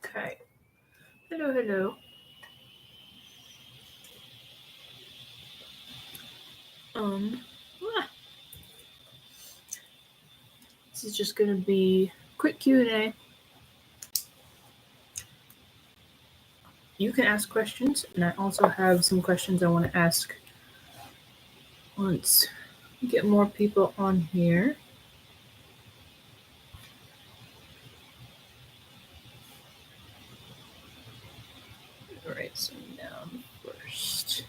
Okay. Hello. Um, ah, this is just gonna be quick Q&A. You can ask questions, and I also have some questions I want to ask once we get more people on here. All right, so now first.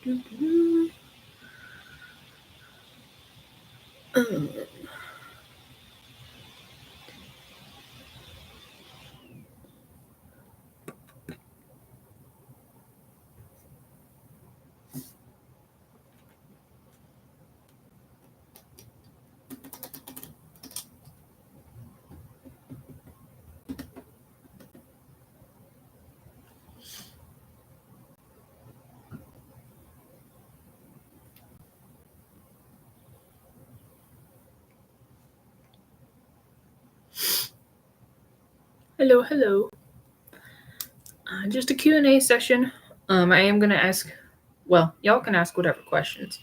Doo-doo. Um, hello. Just a Q&A session. I am gonna ask. Well, y'all can ask whatever questions,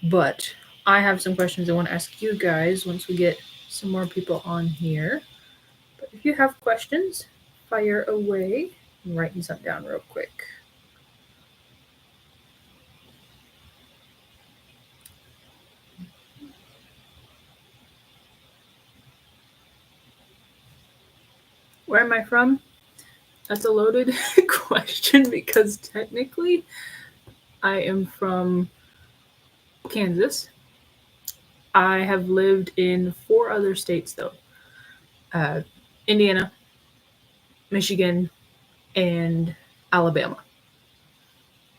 but I have some questions I want to ask you guys once we get some more people on here. But if you have questions, fire away. I'm writing something down real quick. Where am I from? That's a loaded question because technically I am from Kansas. I have lived in 4 other states though: uh, Indiana, Michigan, and Alabama.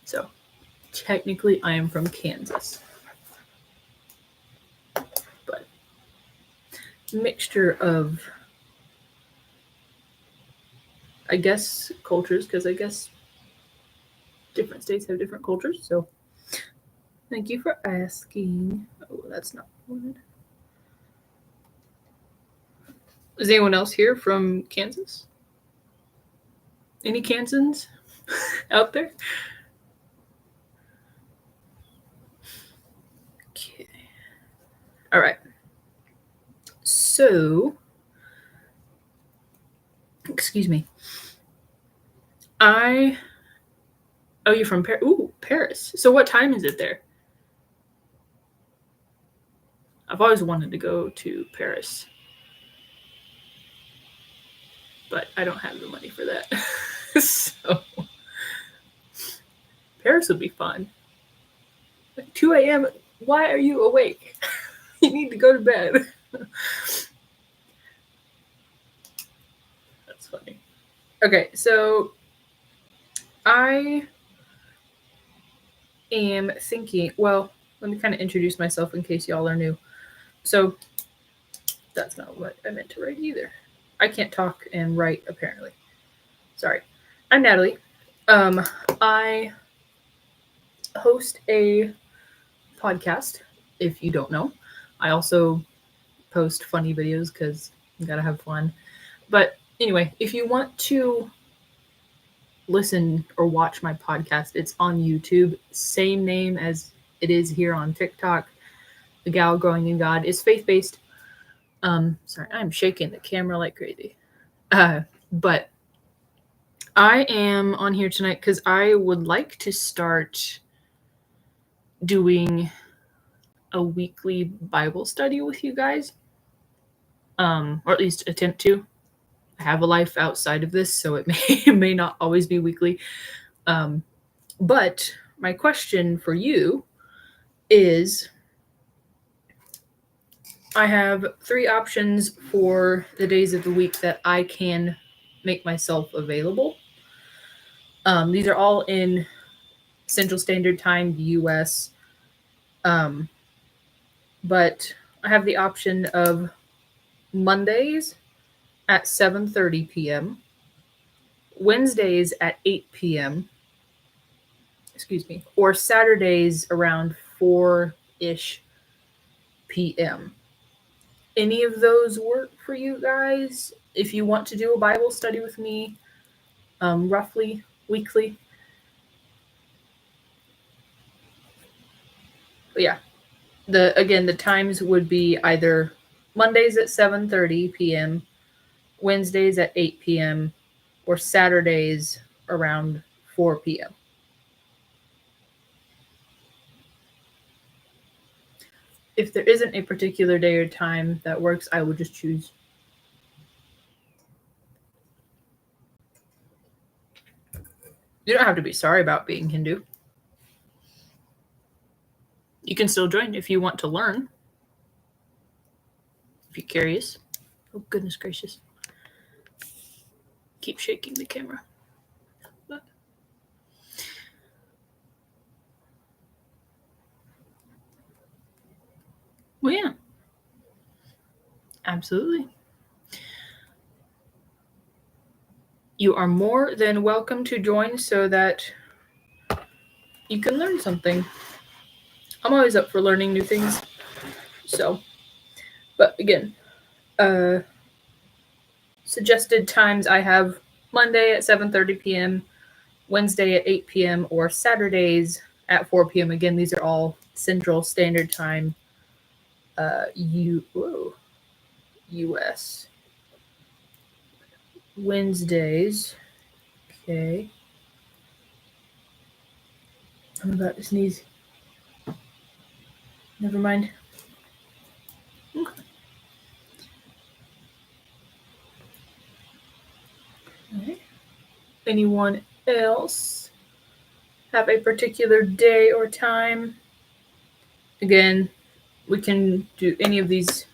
So technically I am from Kansas, but mixture of, I guess, cultures, because I guess different states have different cultures. So thank you for asking. Oh, that's not one. Is anyone else here from Kansas? Any Kansans out there? Okay. All right. So, excuse me. I. Oh, you're from Paris. Ooh, Paris. So, what time is it there? I've always wanted to go to Paris, but I don't have the money for that. So, Paris would be fun. Like 2 a.m. Why are you awake? You need to go to bed. That's funny. Okay, so I am thinking, well, let me kind of introduce myself in case y'all are new. So, that's not what I meant to write either. I can't talk and write, apparently. Sorry. I'm Natalie. Um, I host a podcast, if you don't know. I also post funny videos because you gotta have fun. But anyway, if you want to listen or watch my podcast, it's on YouTube. Same name as it is here on TikTok. The Gal Growing in God is faith based. Sorry, I'm shaking the camera like crazy. But I am on here tonight because I would like to start doing a weekly Bible study with you guys, or at least attempt to. I have a life outside of this, so it may not always be weekly. But my question for you is, I have 3 options for the days of the week that I can make myself available. These are all in Central Standard Time, US. Um, but I have the option of Mondays at 7:30 p.m., Wednesdays at 8 p.m., excuse me, or Saturdays around 4 ish p.m. Any of those work for you guys? If you want to do a Bible study with me, roughly weekly. But yeah, the times would be either Mondays at 7:30 p.m., Wednesdays at 8 p.m., or Saturdays around 4 p.m. If there isn't a particular day or time that works, I would just choose. You don't have to be sorry about being Hindu. You can still join if you want to learn. If you're curious. Oh, goodness gracious. Keep shaking the camera. Well, yeah. Absolutely. You are more than welcome to join so that you can learn something. I'm always up for learning new things. So, but again, suggested times I have Monday at 7:30 p.m., Wednesday at 8 p.m., or Saturdays at 4 p.m. Again, these are all Central Standard Time, U.S. Wednesdays. Okay. I'm about to sneeze. Never mind. Okay. Okay. Anyone else have a particular day or time? Again, we can do any of these,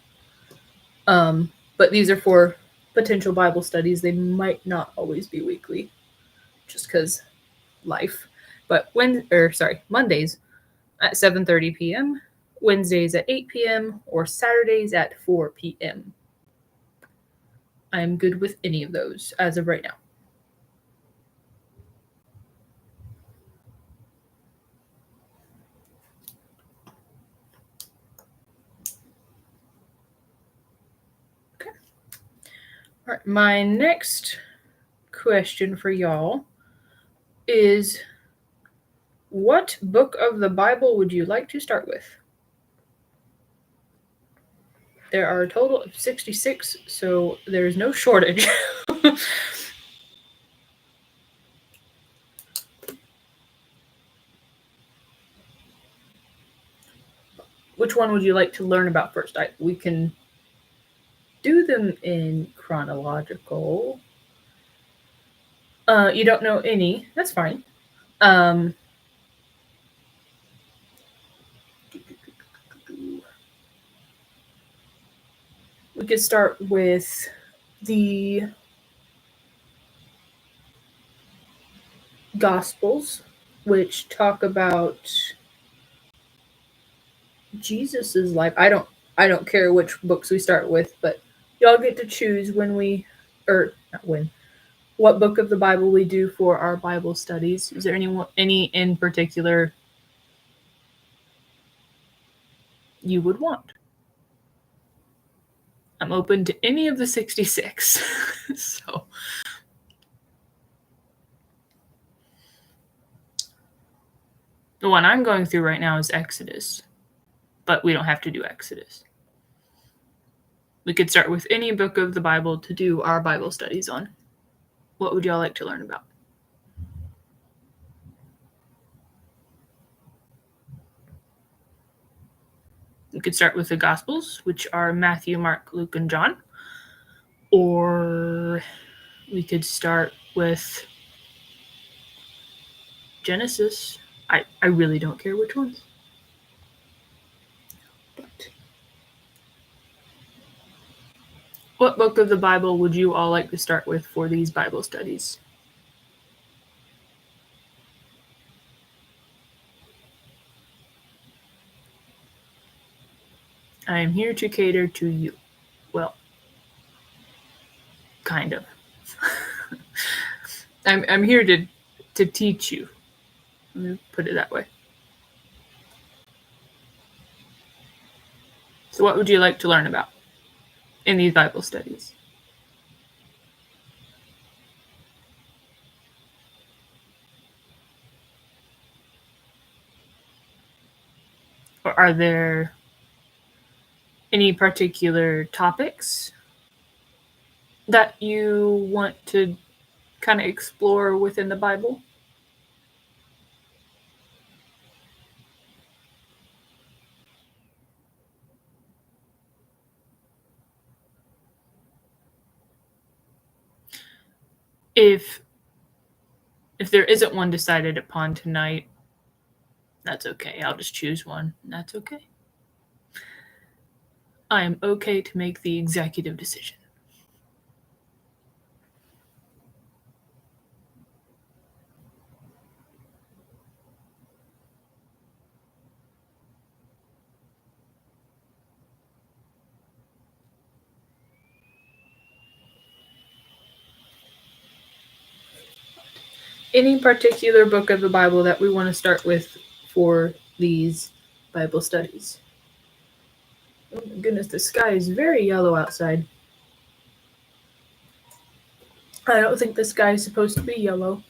but these are for potential Bible studies. They might not always be weekly, just because life. But Mondays at 7:30 p.m., Wednesdays at 8 p.m., or Saturdays at 4 p.m. I am good with any of those as of right now. Okay. All right. My next question for y'all is, what book of the Bible would you like to start with? There are a total of 66, so there is no shortage. Which one would you like to learn about first? We can do them in chronological. You don't know any. That's fine. We could start with the Gospels, which talk about Jesus's life. I don't care which books we start with, but y'all get to choose what book of the Bible we do for our Bible studies. Is there any in particular you would want? I'm open to any of the 66. So the one I'm going through right now is Exodus, but we don't have to do Exodus. We could start with any book of the Bible to do our Bible studies on. What would y'all like to learn about? We could start with the Gospels, which are Matthew, Mark, Luke, and John. Or we could start with Genesis. I really don't care which ones. But what book of the Bible would you all like to start with for these Bible studies? I am here to cater to you. Well, kind of. I'm here to teach you. Let me put it that way. So what would you like to learn about in these Bible studies? Or are there any particular topics that you want to kind of explore within the Bible? If there isn't one decided upon tonight, that's okay. I'll just choose one. That's okay. I am okay to make the executive decision. Any particular book of the Bible that we want to start with for these Bible studies? Oh my goodness, the sky is very yellow outside. I don't think the sky is supposed to be yellow.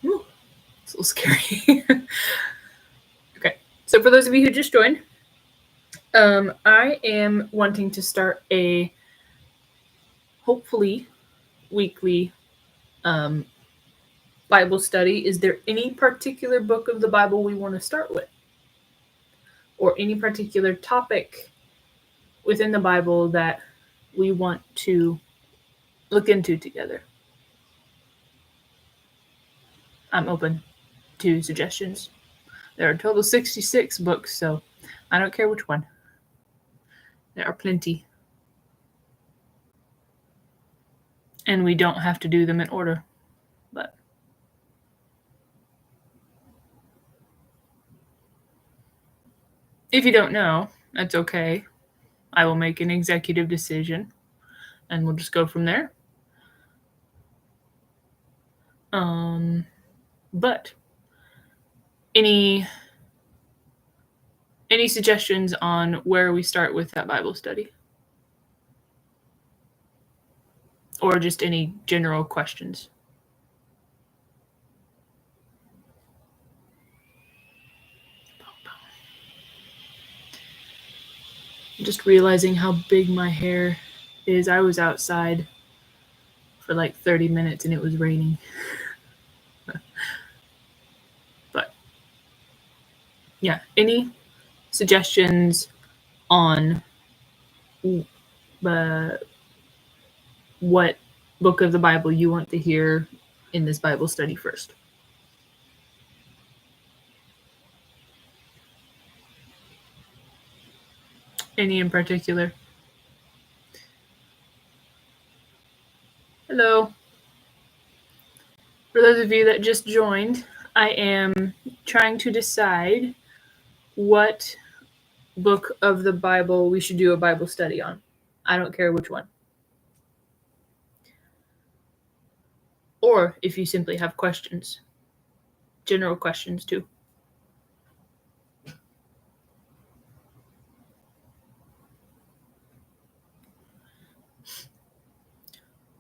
Ooh, it's a little scary. Okay, so for those of you who just joined, I am wanting to start a hopefully weekly Bible study. Is there any particular book of the Bible we want to start with? Or any particular topic within the Bible that we want to look into together? I'm open to suggestions. There are a total 66 books, so I don't care which one. There are plenty. And we don't have to do them in order. But if you don't know, that's okay. I will make an executive decision and we'll just go from there. But any suggestions on where we start with that Bible study? Or just any general questions? Just realizing how big my hair is. I was outside for like 30 minutes and it was raining. But yeah, any suggestions on what book of the Bible you want to hear in this Bible study first? Any in particular? Hello. For those of you that just joined, I am trying to decide what book of the Bible we should do a Bible study on. I don't care which one. Or if you simply have questions, general questions too.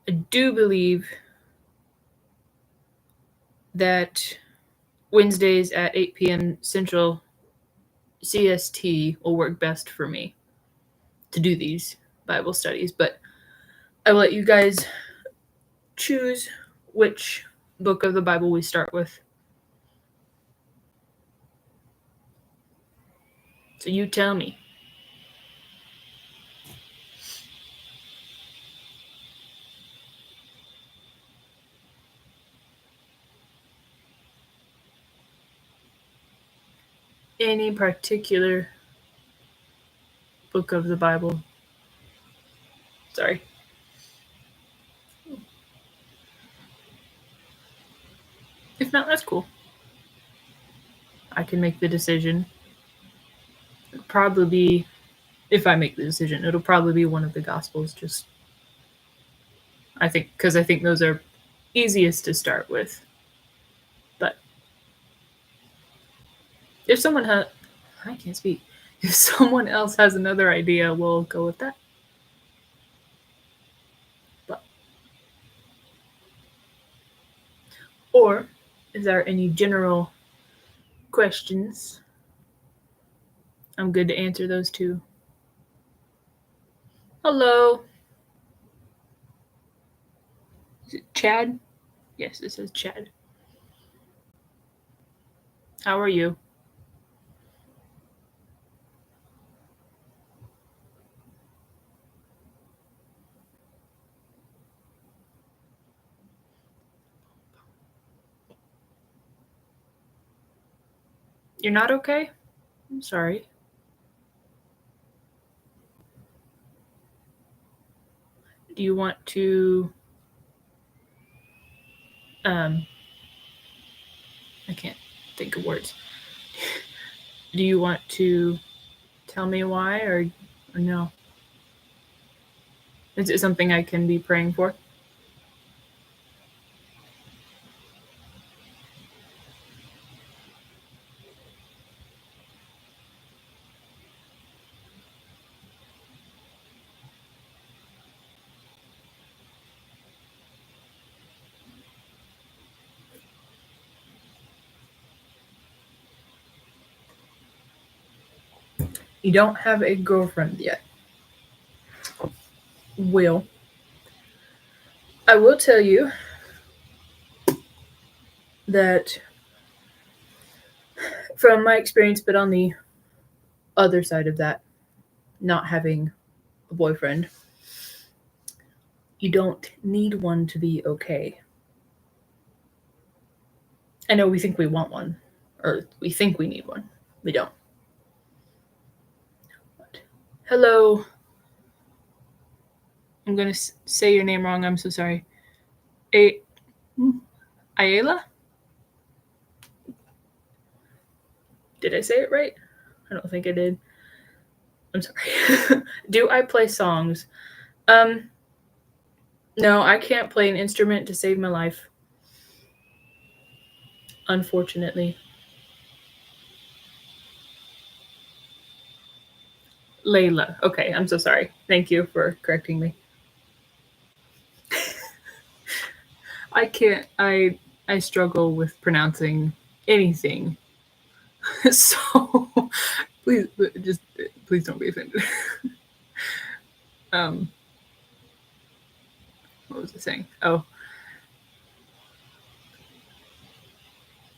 I do believe that Wednesdays at 8 p.m. Central CST will work best for me to do these Bible studies, but I will let you guys choose which book of the Bible we start with. So you tell me. Any particular book of the Bible? Sorry. If not, that's cool. I can make the decision. It'll probably be, if I make the decision, it'll probably be one of the Gospels. Just, I think, because I think those are easiest to start with. But if someone has, I can't speak. If someone else has another idea, we'll go with that. But, or is there any general questions? I'm good to answer those too. Hello. Is it Chad? Yes, it says Chad. How are you? You're not okay? I'm sorry. Do you want to I can't think of words. Do you want to tell me why or no? Is it something I can be praying for? You don't have a girlfriend yet. I will tell you that from my experience, but on the other side of that, not having a boyfriend, you don't need one to be okay. I know we think we want one, or we think we need one. We don't. But, hello. I'm going to say your name wrong. I'm so sorry. Ayala? Did I say it right? I don't think I did. I'm sorry. Do I play songs? No, I can't play an instrument to save my life. Unfortunately. Layla. Okay, I'm so sorry. Thank you for correcting me. I struggle with pronouncing anything. So please please don't be offended. um what was I saying? Oh.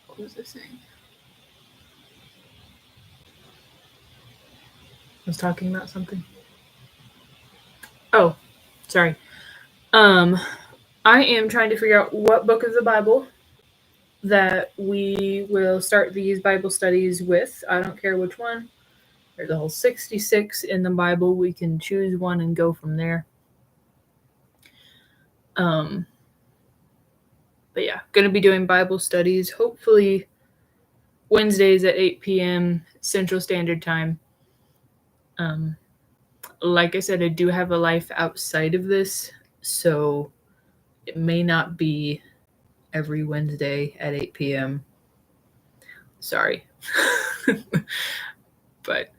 What was I saying? I was talking about something. Oh, sorry. I am trying to figure out what book of the Bible that we will start these Bible studies with. I don't care which one. There's a whole 66 in the Bible. We can choose one and go from there. But yeah, going to be doing Bible studies, hopefully Wednesdays at 8 p.m. Central Standard Time. Like I said, I do have a life outside of this, so it may not be every Wednesday at 8 p.m. Sorry. But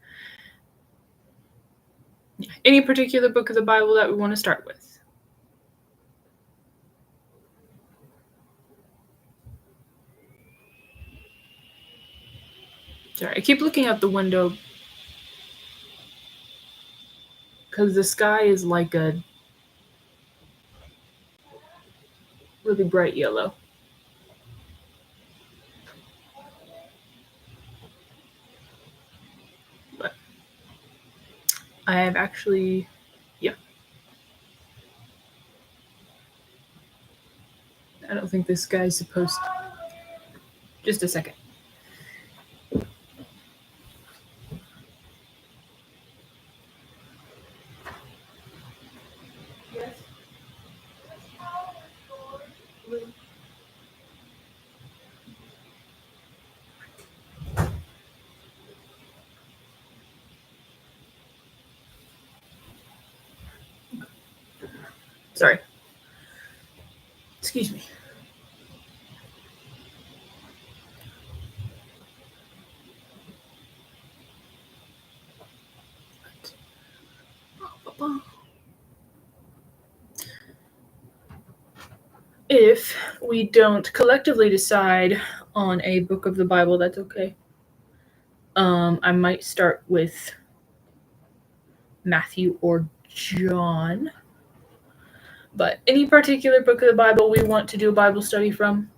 yeah. Any particular book of the Bible that we want to start with? Sorry, I keep looking out the window because the sky is like a really bright yellow. But I have actually, yeah. I don't think this guy's supposed to. Just a second. Yes. Sorry. Excuse me. if we don't collectively decide on a book of the Bible, that's okay. I might start with Matthew or John. But any particular book of the Bible we want to do a Bible study from,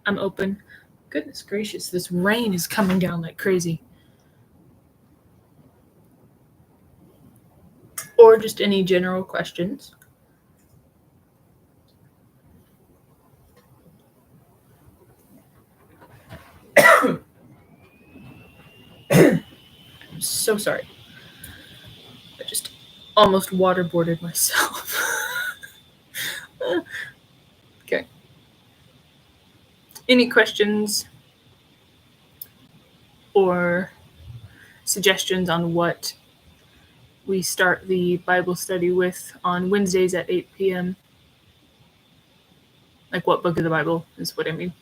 I'm open. Goodness gracious, this rain is coming down like crazy. Or just any general questions. I'm so sorry. I just almost waterboarded myself. Okay. Any questions or suggestions on what we start the Bible study with on Wednesdays at 8 p.m.? Like what book of the Bible is what I mean.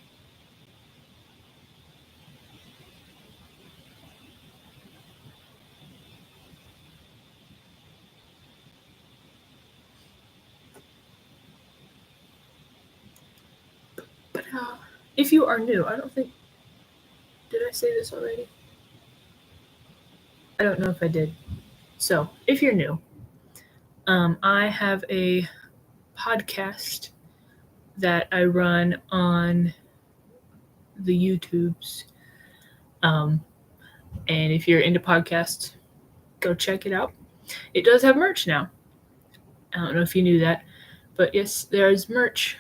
But if you are new, I don't think... Did I say this already? I don't know if I did. So, if you're new, I have a podcast that I run on the YouTubes. And if you're into podcasts, go check it out. It does have merch now. I don't know if you knew that, but yes, there is merch.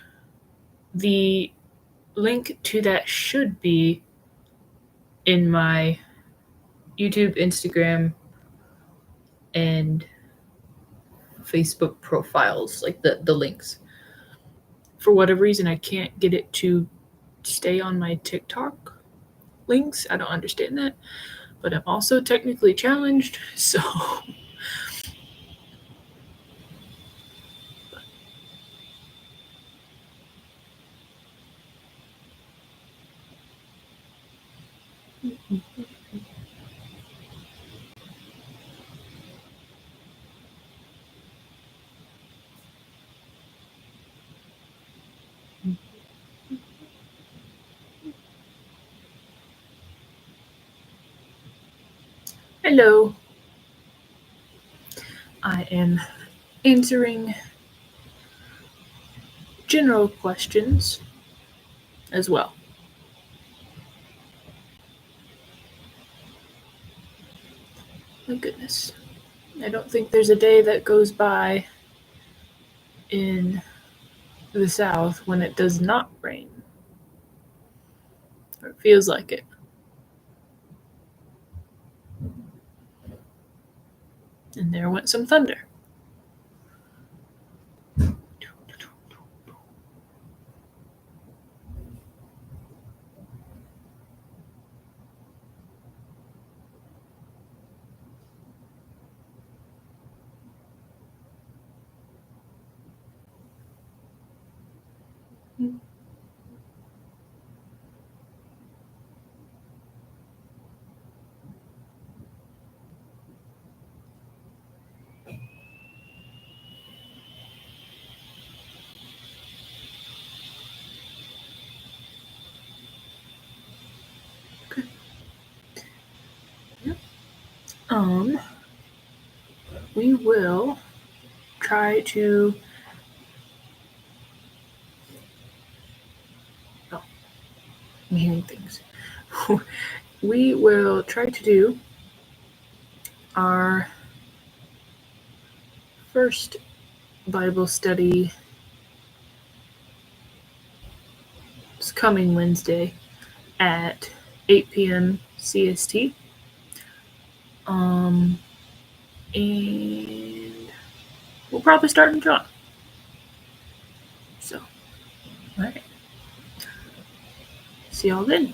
The link to that should be in my YouTube, Instagram, and Facebook profiles, like the links. For whatever reason, I can't get it to stay on my TikTok links. I don't understand that, but I'm also technically challenged, so... Hello. I am answering general questions as well. My goodness. I don't think there's a day that goes by in the South when it does not rain. Or it feels like it. And there went some thunder. Okay. Yep. We will try to... Oh, I'm hearing things. We will try to do our first Bible study this coming Wednesday at 8 p.m. CST. And we'll probably start in John. So, all right. See y'all then.